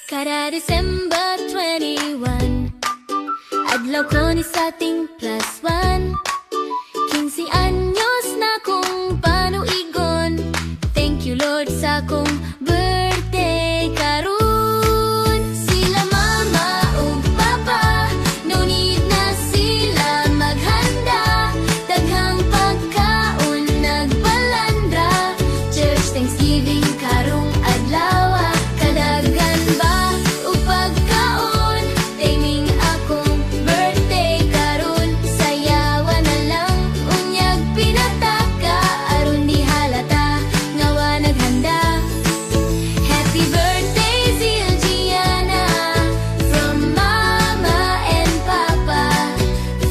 Kada December 21, adlaw ko ni sa ating +1. 15 anyos na kong panuigon. Thank you Lord sa kong birthday karon. Sila mama ug papa, no need na sila maghanda. Daghang pagkaon nagbalandra. Church Thanksgiving karong adlaw. Kadaghan ba ug pagkaon? Timing akong birthday karon. Sayawa na lang unyag pinataka. Aron di halata nga wa naghanda. Happy birthday Zildjiana, from Mama and Papa,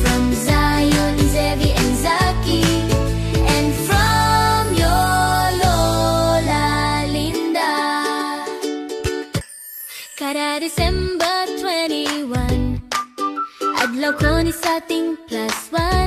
from Zion, Zevi and Zaki, and from your Lola Linda. Kada December 21, adlaw ko ni sa ating +1.